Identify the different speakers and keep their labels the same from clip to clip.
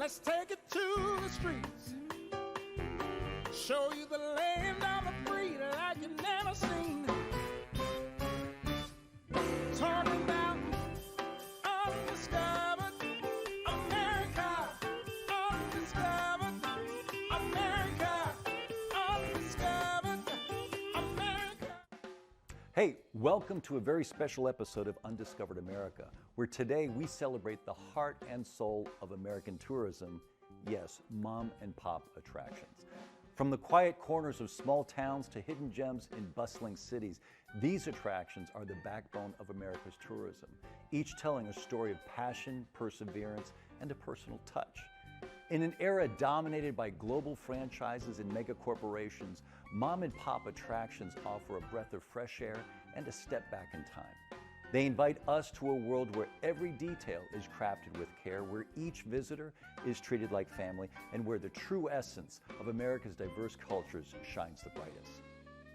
Speaker 1: Let's take it to the streets. Show you the land of the free like you've never seen. Talking about undiscovered America. Undiscovered America. Undiscovered America.
Speaker 2: Hey, welcome to a very special episode of Undiscovered America, where today we celebrate the heart and soul of American tourism. Yes, mom and pop attractions. From the quiet corners of small towns to hidden gems in bustling cities, these attractions are the backbone of America's tourism, each telling a story of passion, perseverance, and a personal touch. In an era dominated by global franchises and mega corporations, mom and pop attractions offer a breath of fresh air and a step back in time. They invite us to a world where every detail is crafted with care, where each visitor is treated like family, and where the true essence of America's diverse cultures shines the brightest.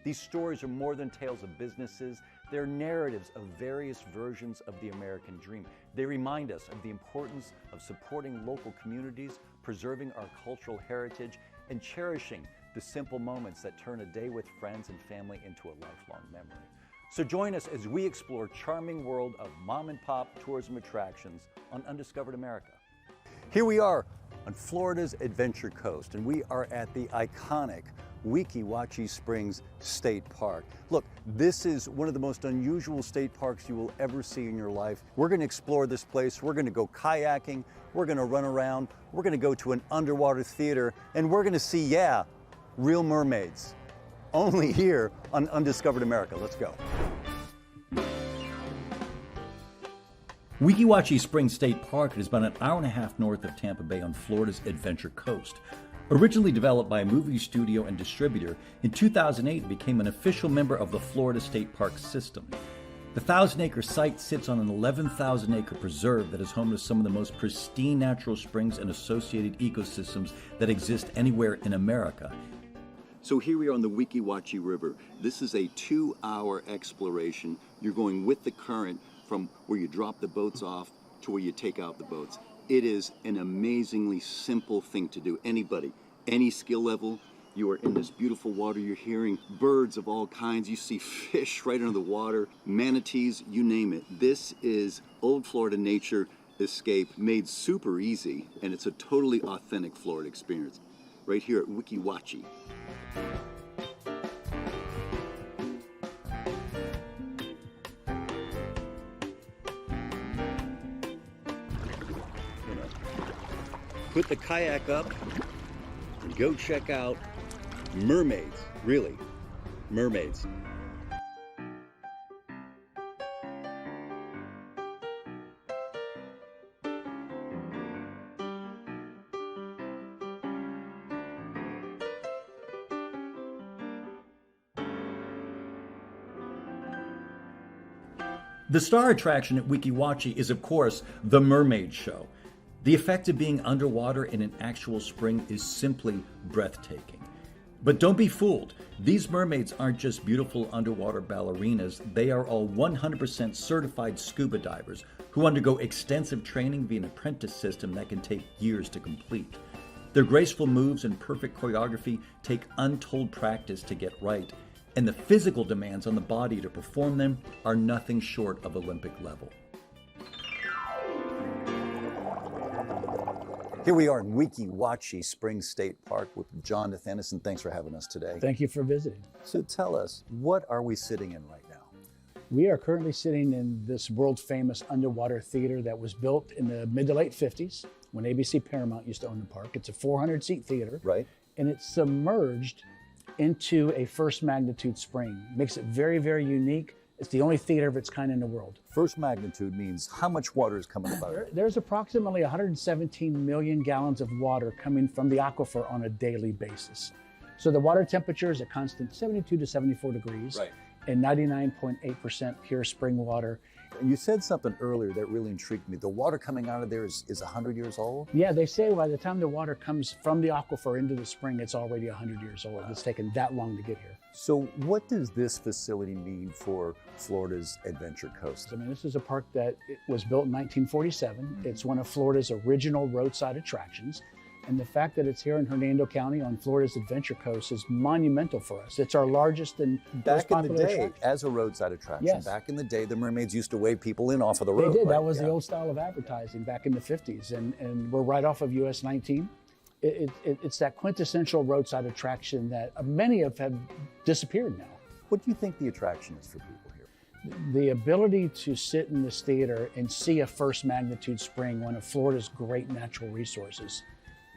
Speaker 2: These stories are more than tales of businesses. They're narratives of various versions of the American dream. They remind us of the importance of supporting local communities, preserving our cultural heritage, and cherishing the simple moments that turn a day with friends and family into a lifelong memory. So join us as we explore charming world of mom and pop tourism attractions on Undiscovered America. Here we are on Florida's Adventure Coast, and we are at the iconic Weeki Wachee Springs State Park. Look, this is one of the most unusual state parks you will ever see in your life. We're going to explore this place. We're going to go kayaking. We're going to run around. We're going to go to an underwater theater, and we're going to see, yeah, real mermaids. Only here on Undiscovered America. Let's go. Weeki Wachee Springs State Park is about an hour and a half north of Tampa Bay on Florida's Adventure Coast. Originally developed by a movie studio and distributor, in 2008 it became an official member of the Florida State Park system. The 1,000-acre site sits on an 11,000-acre preserve that is home to some of the most pristine natural springs and associated ecosystems that exist anywhere in America. So here we are on the Weeki Wachee River. This is a 2-hour exploration. You're going with the current from where you drop the boats off to where you take out the boats. It is an amazingly simple thing to do. Anybody, any skill level, you are in this beautiful water. You're hearing birds of all kinds. You see fish right under the water, manatees, you name it. This is old Florida nature escape made super easy, and it's a totally authentic Florida experience right here at Weeki Wachee. Put the kayak up and go check out mermaids, really, mermaids. The star attraction at Weeki Wachee is, of course, the Mermaid Show. The effect of being underwater in an actual spring is simply breathtaking. But don't be fooled. These mermaids aren't just beautiful underwater ballerinas. They are all 100% certified scuba divers who undergo extensive training via an apprentice system that can take years to complete. Their graceful moves and perfect choreography take untold practice to get right, and the physical demands on the body to perform them are nothing short of Olympic level. Here we are in Weeki Wachee Springs State Park with John Nathanison. Thanks for having us today.
Speaker 3: Thank you for visiting.
Speaker 2: So tell us, what are we sitting in right now?
Speaker 3: We are currently sitting in this world famous underwater theater that was built in the mid to late 50s when ABC Paramount used to own the park. It's a 400-seat theater.
Speaker 2: Right.
Speaker 3: And it's submerged into a first magnitude spring. Makes it very, very unique. It's the only theater of its kind in the world.
Speaker 2: First magnitude means how much water is coming about?
Speaker 3: There's approximately 117 million gallons of water coming from the aquifer on a daily basis. So the water temperature is a constant 72 to 74 degrees.
Speaker 2: Right.
Speaker 3: And 99.8% pure spring water.
Speaker 2: And you said something earlier that really intrigued me. The water coming out of there is 100 years old?
Speaker 3: Yeah, they say by the time the water comes from the aquifer into the spring, it's already 100 years old. Wow. It's taken that long to get here.
Speaker 2: So what does this facility mean for Florida's Adventure Coast?
Speaker 3: I mean, this is a park that was built in 1947. It's one of Florida's original roadside attractions. And the fact that it's here in Hernando County on Florida's Adventure Coast is monumental for us. It's our largest and most popular
Speaker 2: Back in the day,
Speaker 3: attraction.
Speaker 2: as a roadside attraction,
Speaker 3: Yes.
Speaker 2: Back in the day, the mermaids used to wave people in off of the road.
Speaker 3: They did.
Speaker 2: Right?
Speaker 3: That was the old style of advertising back in the 50s. And we're right off of US 19. It's that quintessential roadside attraction that many have disappeared now.
Speaker 2: What do you think the attraction is for people here?
Speaker 3: The ability to sit in this theater and see a first magnitude spring, one of Florida's great natural resources,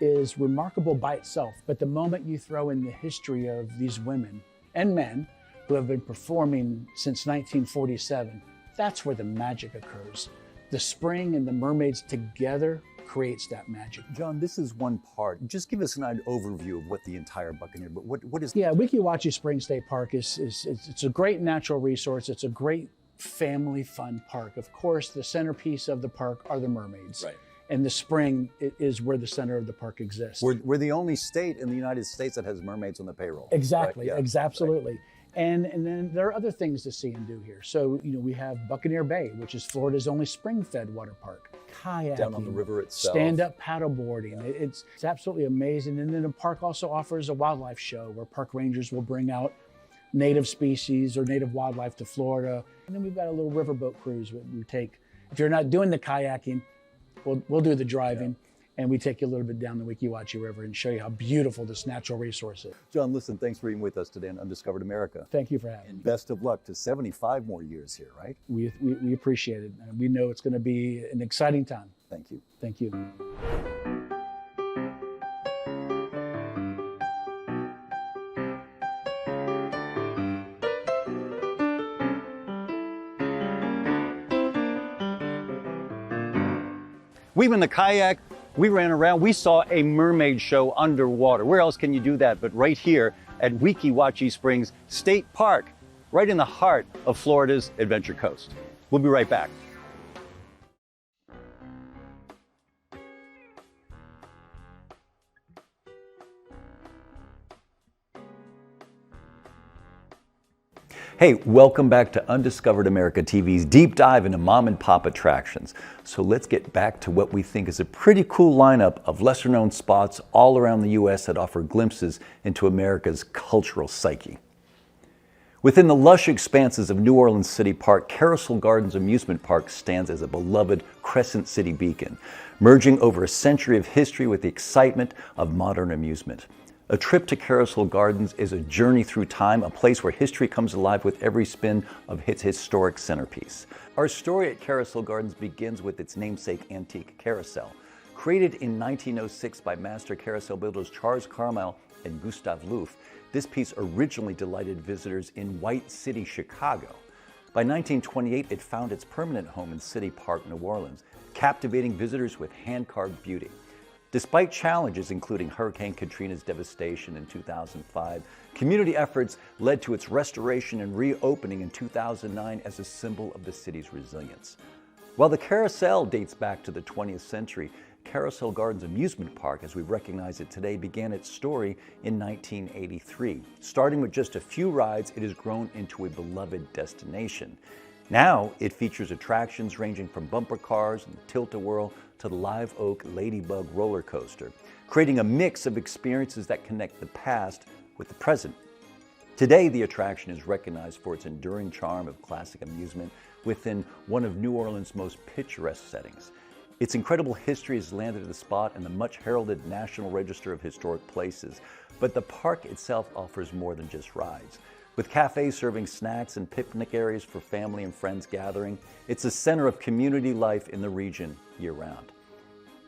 Speaker 3: is remarkable by itself. But the moment you throw in the history of these women and men who have been performing since 1947, that's where the magic occurs. The spring and the mermaids together creates that magic.
Speaker 2: John, this is one part. Just give us an overview of what the entire Buccaneer, but what is...
Speaker 3: Yeah, Weeki Wachee Spring State Park it's a great natural resource. It's a great family fun park. Of course, the centerpiece of the park are the mermaids.
Speaker 2: Right.
Speaker 3: And the spring is where the center of the park exists.
Speaker 2: We're the only state in the United States that has mermaids on the payroll.
Speaker 3: Exactly,
Speaker 2: right? Yeah.
Speaker 3: Absolutely.
Speaker 2: Right.
Speaker 3: And then there are other things to see and do here. So, we have Buccaneer Bay, which is Florida's only spring-fed water park. Kayaking.
Speaker 2: Down on the river itself.
Speaker 3: Stand-up paddleboarding. Yeah. It's absolutely amazing. And then the park also offers a wildlife show where park rangers will bring out native species or native wildlife to Florida. And then we've got a little riverboat cruise we take. If you're not doing the kayaking, we'll do the driving, and we take you a little bit down the Weeki Wachee River and show you how beautiful this natural resource is.
Speaker 2: John, listen, thanks for being with us today on Undiscovered America.
Speaker 3: Thank you for having me.
Speaker 2: And best of luck to 75 more years here, right?
Speaker 3: We appreciate it. And we know it's going to be an exciting time.
Speaker 2: Thank you.
Speaker 3: Thank you.
Speaker 2: We were in the kayak, we ran around, we saw a mermaid show underwater. Where else can you do that but right here at Weeki Wachee Springs State Park, right in the heart of Florida's Adventure Coast. We'll be right back. Hey, welcome back to Undiscovered America TV's deep dive into mom and pop attractions. So let's get back to what we think is a pretty cool lineup of lesser known spots all around the U.S. that offer glimpses into America's cultural psyche. Within the lush expanses of New Orleans City Park, Carousel Gardens Amusement Park stands as a beloved Crescent City beacon, merging over a century of history with the excitement of modern amusement. A trip to Carousel Gardens is a journey through time, a place where history comes alive with every spin of its historic centerpiece. Our story at Carousel Gardens begins with its namesake antique carousel. Created in 1906 by master carousel builders Charles Carmel and Gustave Louf, this piece originally delighted visitors in White City, Chicago. By 1928, it found its permanent home in City Park, New Orleans, captivating visitors with hand-carved beauty. Despite challenges including Hurricane Katrina's devastation in 2005, community efforts led to its restoration and reopening in 2009 as a symbol of the city's resilience. While the carousel dates back to the 20th century, Carousel Gardens Amusement Park, as we recognize it today, began its story in 1983. Starting with just a few rides, it has grown into a beloved destination. Now, it features attractions ranging from bumper cars and tilt-a-whirl to the Live Oak Ladybug roller coaster, creating a mix of experiences that connect the past with the present. Today, the attraction is recognized for its enduring charm of classic amusement within one of New Orleans' most picturesque settings. Its incredible history has landed the spot in the much heralded National Register of Historic Places, but the park itself offers more than just rides. With cafes serving snacks and picnic areas for family and friends gathering, it's a center of community life in the region year-round.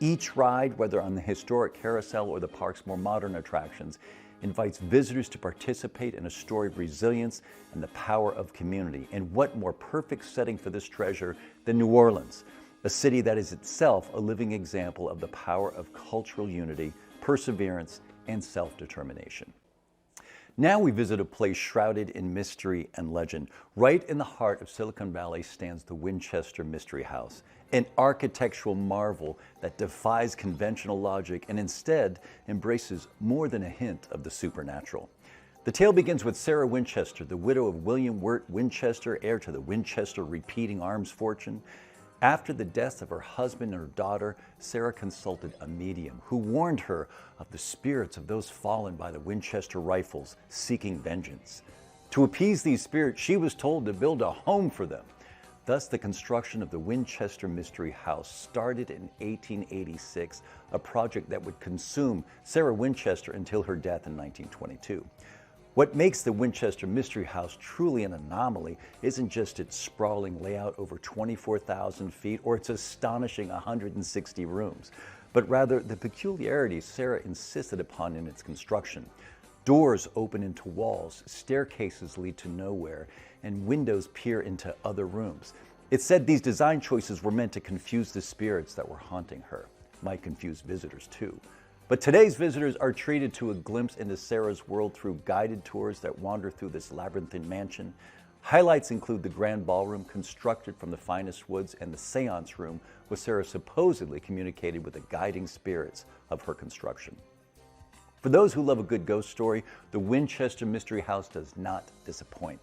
Speaker 2: Each ride, whether on the historic carousel or the park's more modern attractions, invites visitors to participate in a story of resilience and the power of community. And what more perfect setting for this treasure than New Orleans, a city that is itself a living example of the power of cultural unity, perseverance, and self-determination. Now we visit a place shrouded in mystery and legend. Right in the heart of Silicon Valley stands the Winchester Mystery House, an architectural marvel that defies conventional logic and instead embraces more than a hint of the supernatural. The tale begins with Sarah Winchester, the widow of William Wirt Winchester, heir to the Winchester repeating arms fortune. After the deaths of her husband and her daughter, Sarah consulted a medium who warned her of the spirits of those fallen by the Winchester rifles seeking vengeance. To appease these spirits, she was told to build a home for them. Thus, the construction of the Winchester Mystery House started in 1886, a project that would consume Sarah Winchester until her death in 1922. What makes the Winchester Mystery House truly an anomaly isn't just its sprawling layout over 24,000 feet or its astonishing 160 rooms, but rather the peculiarities Sarah insisted upon in its construction. Doors open into walls, staircases lead to nowhere, and windows peer into other rooms. It's said these design choices were meant to confuse the spirits that were haunting her. Might confuse visitors too. But today's visitors are treated to a glimpse into Sarah's world through guided tours that wander through this labyrinthine mansion. Highlights include the grand ballroom constructed from the finest woods and the seance room where Sarah supposedly communicated with the guiding spirits of her construction. For those who love a good ghost story, the Winchester Mystery House does not disappoint.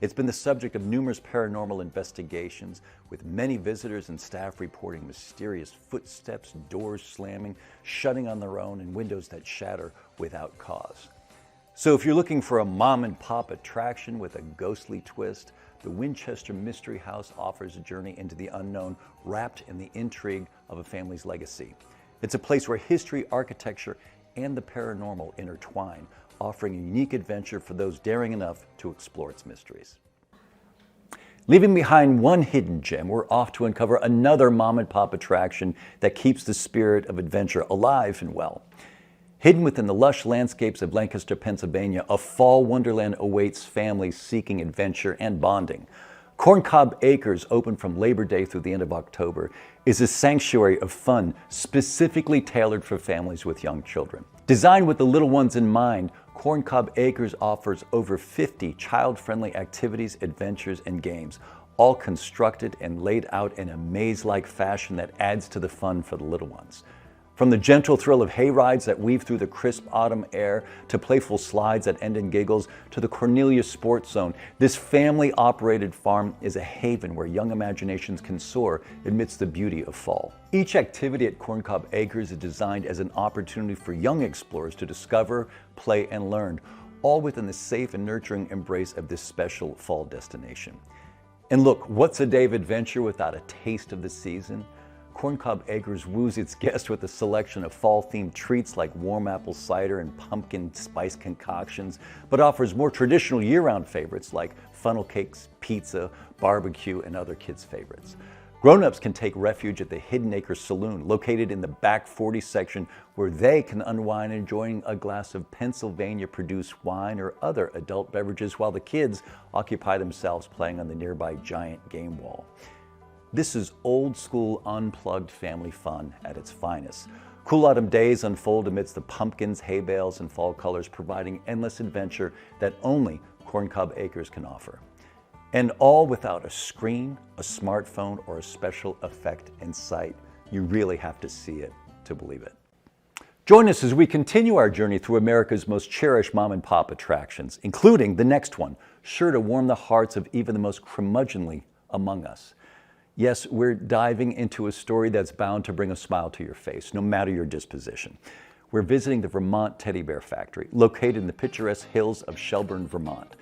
Speaker 2: It's been the subject of numerous paranormal investigations, with many visitors and staff reporting mysterious footsteps, doors slamming, shutting on their own, and windows that shatter without cause. So if you're looking for a mom and pop attraction with a ghostly twist, the Winchester Mystery House offers a journey into the unknown, wrapped in the intrigue of a family's legacy. It's a place where history, architecture, and the paranormal intertwine, offering a unique adventure for those daring enough to explore its mysteries. Leaving behind one hidden gem, we're off to uncover another mom and pop attraction that keeps the spirit of adventure alive and well. Hidden within the lush landscapes of Lancaster, Pennsylvania, a fall wonderland awaits families seeking adventure and bonding. Corncob Acres, open from Labor Day through the end of October, is a sanctuary of fun specifically tailored for families with young children. Designed with the little ones in mind, Corncob Acres offers over 50 child-friendly activities, adventures, and games, all constructed and laid out in a maze-like fashion that adds to the fun for the little ones. From the gentle thrill of hay rides that weave through the crisp autumn air, to playful slides that end in giggles, to the Cornelius Sports Zone, this family-operated farm is a haven where young imaginations can soar amidst the beauty of fall. Each activity at Corncob Acres is designed as an opportunity for young explorers to discover, play, and learn, all within the safe and nurturing embrace of this special fall destination. And look, what's a day of adventure without a taste of the season? Corncob Acres woos its guests with a selection of fall-themed treats like warm apple cider and pumpkin spice concoctions, but offers more traditional year-round favorites like funnel cakes, pizza, barbecue, and other kids' favorites. Grown-ups can take refuge at the Hidden Acre Saloon, located in the back 40 section, where they can unwind enjoying a glass of Pennsylvania-produced wine or other adult beverages while the kids occupy themselves playing on the nearby giant game wall. This is old-school, unplugged family fun at its finest. Cool autumn days unfold amidst the pumpkins, hay bales, and fall colors, providing endless adventure that only Corncob Acres can offer. And all without a screen, a smartphone, or a special effect in sight. You really have to see it to believe it. Join us as we continue our journey through America's most cherished mom and pop attractions, including the next one, sure to warm the hearts of even the most curmudgeonly among us. Yes, we're diving into a story that's bound to bring a smile to your face, no matter your disposition. We're visiting the Vermont Teddy Bear Factory, located in the picturesque hills of Shelburne, Vermont.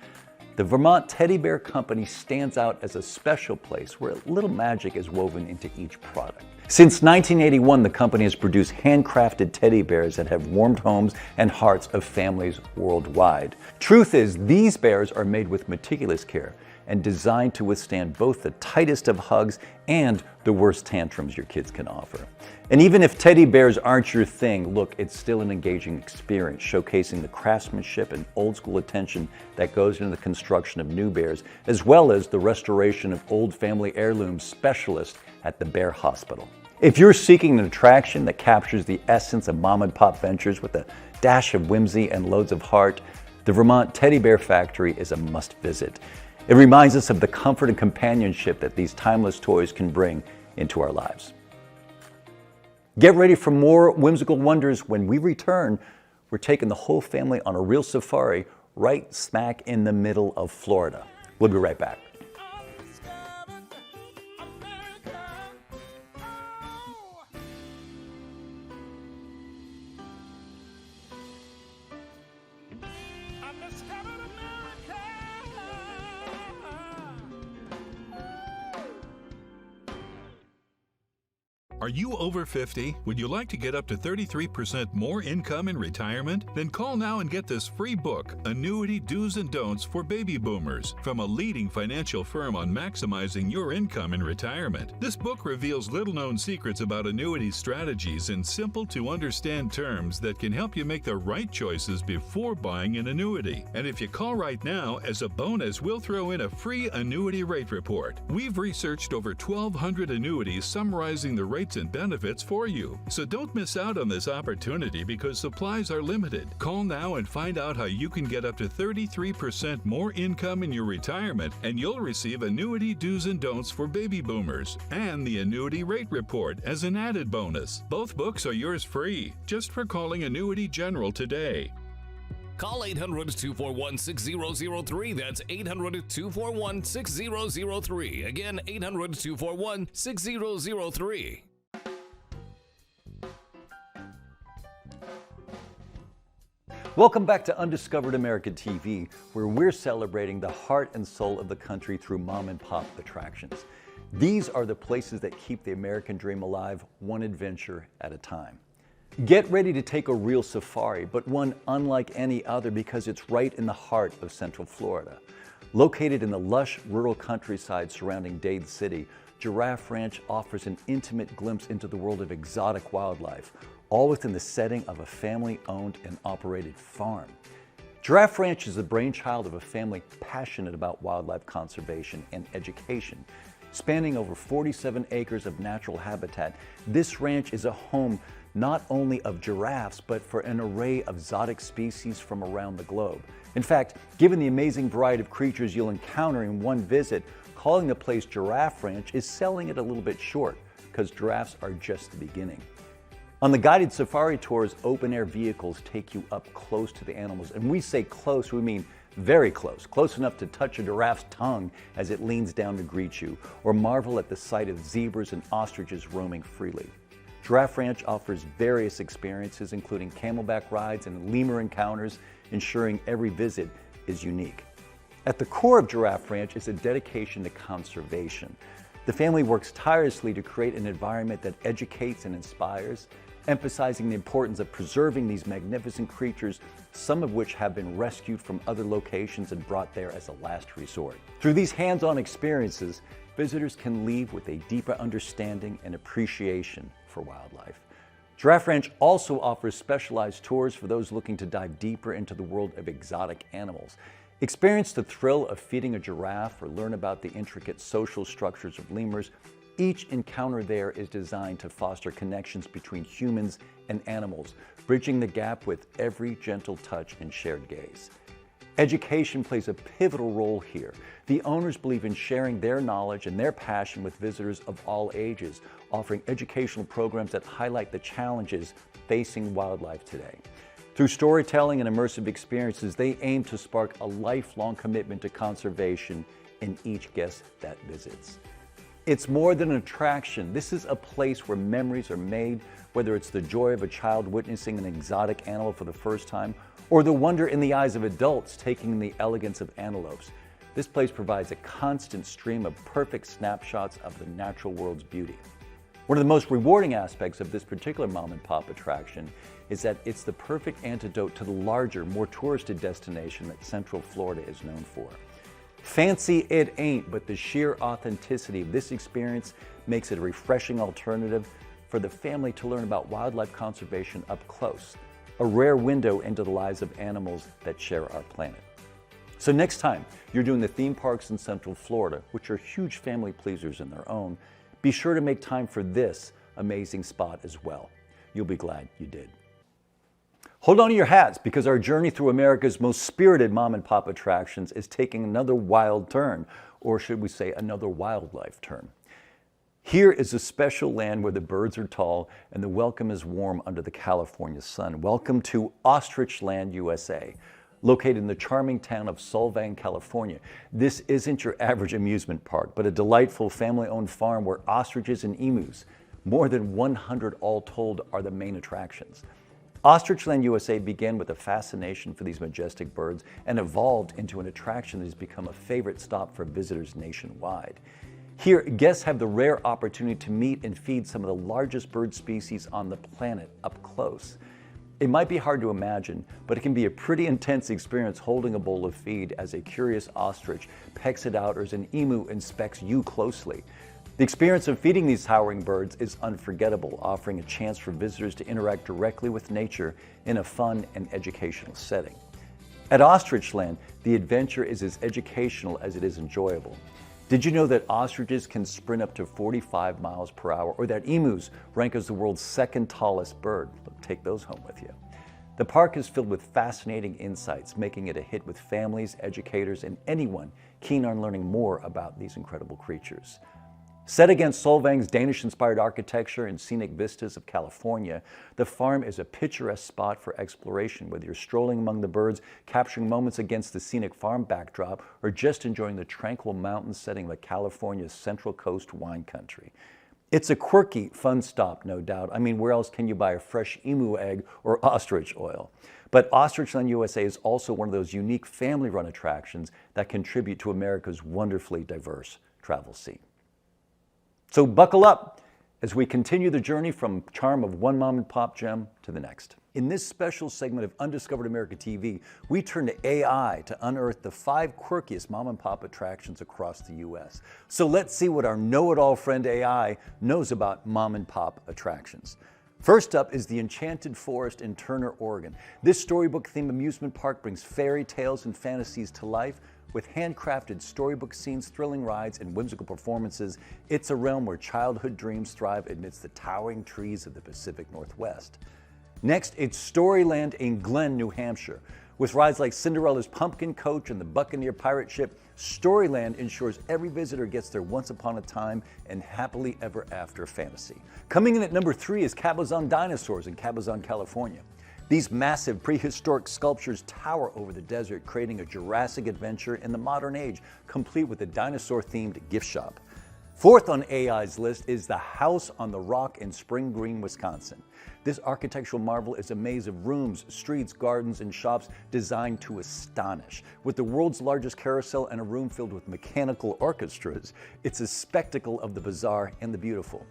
Speaker 2: The Vermont Teddy Bear Company stands out as a special place where a little magic is woven into each product. Since 1981, the company has produced handcrafted teddy bears that have warmed homes and hearts of families worldwide. Truth is, these bears are made with meticulous care and designed to withstand both the tightest of hugs and the worst tantrums your kids can offer. And even if teddy bears aren't your thing, look, it's still an engaging experience, showcasing the craftsmanship and old school attention that goes into the construction of new bears, as well as the restoration of old family heirlooms specialist at the Bear Hospital. If you're seeking an attraction that captures the essence of mom and pop ventures with a dash of whimsy and loads of heart, The Vermont Teddy Bear Factory is a must visit. It reminds us of the comfort and companionship that these timeless toys can bring into our lives. Get ready for more whimsical wonders. When we return, we're taking the whole family on a real safari right smack in the middle of Florida. We'll be right back.
Speaker 4: Are you over 50? Would you like to get up to 33% more income in retirement? Then call now and get this free book, Annuity Do's and Don'ts for Baby Boomers, from a leading financial firm on maximizing your income in retirement. This book reveals little-known secrets about annuity strategies in simple-to-understand terms that can help you make the right choices before buying an annuity. And if you call right now, as a bonus, we'll throw in a free annuity rate report. We've researched over 1,200 annuities summarizing the rates and benefits for you. So don't miss out on this opportunity because supplies are limited. Call now and find out how you can get up to 33% more income in your retirement, and you'll receive Annuity Do's and Don'ts for Baby Boomers and the Annuity Rate Report as an added bonus. Both books are yours free, just for calling Annuity General today.
Speaker 5: Call 800-241-6003. That's 800-241-6003. Again, 800-241-6003.
Speaker 2: Welcome back to Undiscovered America TV, where we're celebrating the heart and soul of the country through mom and pop attractions. These are the places that keep the American dream alive, one adventure at a time. Get ready to take a real safari, but one unlike any other because it's right in the heart of Central Florida. Located in the lush rural countryside surrounding Dade City, Giraffe Ranch offers an intimate glimpse into the world of exotic wildlife, all within the setting of a family-owned and operated farm. Giraffe Ranch is the brainchild of a family passionate about wildlife conservation and education. Spanning over 47 acres of natural habitat, this ranch is a home not only of giraffes, but for an array of exotic species from around the globe. In fact, given the amazing variety of creatures you'll encounter in one visit, calling the place Giraffe Ranch is selling it a little bit short, because giraffes are just the beginning. On the guided safari tours, open-air vehicles take you up close to the animals. And we say close, we mean very close. Close enough to touch a giraffe's tongue as it leans down to greet you, or marvel at the sight of zebras and ostriches roaming freely. Giraffe Ranch offers various experiences, including camelback rides and lemur encounters, ensuring every visit is unique. At the core of Giraffe Ranch is a dedication to conservation. The family works tirelessly to create an environment that educates and inspires, emphasizing the importance of preserving these magnificent creatures, some of which have been rescued from other locations and brought there as a last resort. Through these hands-on experiences, visitors can leave with a deeper understanding and appreciation for wildlife. Giraffe Ranch also offers specialized tours for those looking to dive deeper into the world of exotic animals. Experience the thrill of feeding a giraffe or learn about the intricate social structures of lemurs. Each encounter there is designed to foster connections between humans and animals, bridging the gap with every gentle touch and shared gaze. Education plays a pivotal role here. The owners believe in sharing their knowledge and their passion with visitors of all ages, offering educational programs that highlight the challenges facing wildlife today. Through storytelling and immersive experiences, they aim to spark a lifelong commitment to conservation in each guest that visits. It's more than an attraction. This is a place where memories are made, whether it's the joy of a child witnessing an exotic animal for the first time, or the wonder in the eyes of adults taking in the elegance of antelopes. This place provides a constant stream of perfect snapshots of the natural world's beauty. One of the most rewarding aspects of this particular mom and pop attraction is that it's the perfect antidote to the larger, more touristed destination that Central Florida is known for. Fancy it ain't, but the sheer authenticity of this experience makes it a refreshing alternative for the family to learn about wildlife conservation up close, a rare window into the lives of animals that share our planet. So next time you're doing the theme parks in Central Florida, which are huge family pleasers in their own, be sure to make time for this amazing spot as well. You'll be glad you did. Hold on to your hats because our journey through America's most spirited mom and pop attractions is taking another wild turn, or should we say another wildlife turn. Here is a special land where the birds are tall and the welcome is warm under the California sun. Welcome to Ostrich Land, USA. Located in the charming town of Solvang, California. This isn't your average amusement park, but a delightful family-owned farm where ostriches and emus, more than 100 all told, are the main attractions. Ostrichland USA began with a fascination for these majestic birds and evolved into an attraction that has become a favorite stop for visitors nationwide. Here, guests have the rare opportunity to meet and feed some of the largest bird species on the planet up close. It might be hard to imagine, but it can be a pretty intense experience holding a bowl of feed as a curious ostrich pecks it out or as an emu inspects you closely. The experience of feeding these towering birds is unforgettable, offering a chance for visitors to interact directly with nature in a fun and educational setting. At Ostrichland, the adventure is as educational as it is enjoyable. Did you know that ostriches can sprint up to 45 miles per hour, or that emus rank as the world's second tallest bird? Take those home with you. The park is filled with fascinating insights, making it a hit with families, educators, and anyone keen on learning more about these incredible creatures. Set against Solvang's Danish-inspired architecture and scenic vistas of California, the farm is a picturesque spot for exploration, whether you're strolling among the birds, capturing moments against the scenic farm backdrop, or just enjoying the tranquil mountain setting of California's Central Coast wine country. It's a quirky, fun stop, no doubt. I mean, where else can you buy a fresh emu egg or ostrich oil? But Ostrichland USA is also one of those unique family-run attractions that contribute to America's wonderfully diverse travel scene. So buckle up as we continue the journey from charm of one mom and pop gem to the next. In this special segment of Undiscovered America TV, we turn to AI to unearth the 5 quirkiest mom and pop attractions across the U.S. So let's see what our know-it-all friend AI knows about mom and pop attractions. First up is the Enchanted Forest in Turner, Oregon. This storybook-themed amusement park brings fairy tales and fantasies to life. With handcrafted storybook scenes, thrilling rides, and whimsical performances, it's a realm where childhood dreams thrive amidst the towering trees of the Pacific Northwest. Next, it's Storyland in Glen, New Hampshire. With rides like Cinderella's Pumpkin Coach and the Buccaneer Pirate Ship, Storyland ensures every visitor gets their once upon a time and happily ever after fantasy. Coming in at number 3 is Cabazon Dinosaurs in Cabazon, California. These massive prehistoric sculptures tower over the desert, creating a Jurassic adventure in the modern age, complete with a dinosaur-themed gift shop. Fourth on AI's list is the House on the Rock in Spring Green, Wisconsin. This architectural marvel is a maze of rooms, streets, gardens, and shops designed to astonish. With the world's largest carousel and a room filled with mechanical orchestras, it's a spectacle of the bizarre and the beautiful.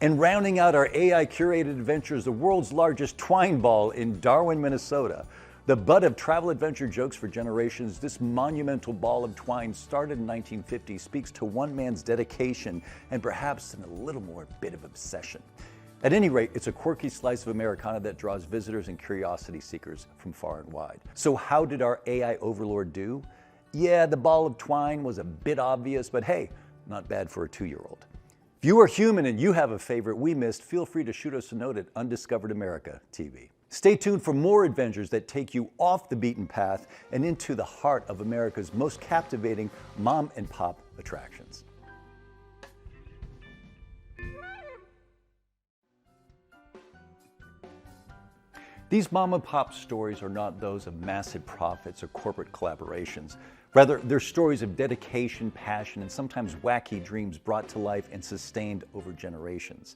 Speaker 2: And rounding out our AI-curated adventures, the world's largest twine ball in Darwin, Minnesota. The butt of travel adventure jokes for generations, this monumental ball of twine started in 1950 speaks to one man's dedication and perhaps in a little more bit of obsession. At any rate, it's a quirky slice of Americana that draws visitors and curiosity seekers from far and wide. So how did our AI overlord do? Yeah, the ball of twine was a bit obvious, but hey, not bad for a 2-year-old. If you are human and you have a favorite we missed, feel free to shoot us a note at Undiscovered America TV. Stay tuned for more adventures that take you off the beaten path and into the heart of America's most captivating mom and pop attractions. These mom and pop stories are not those of massive profits or corporate collaborations. Rather, they're stories of dedication, passion, and sometimes wacky dreams brought to life and sustained over generations.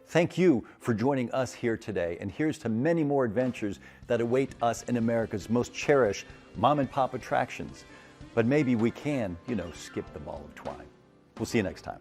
Speaker 2: Thank you for joining us here today, and here's to many more adventures that await us in America's most cherished mom and pop attractions. But maybe we can, skip the ball of twine. We'll see you next time.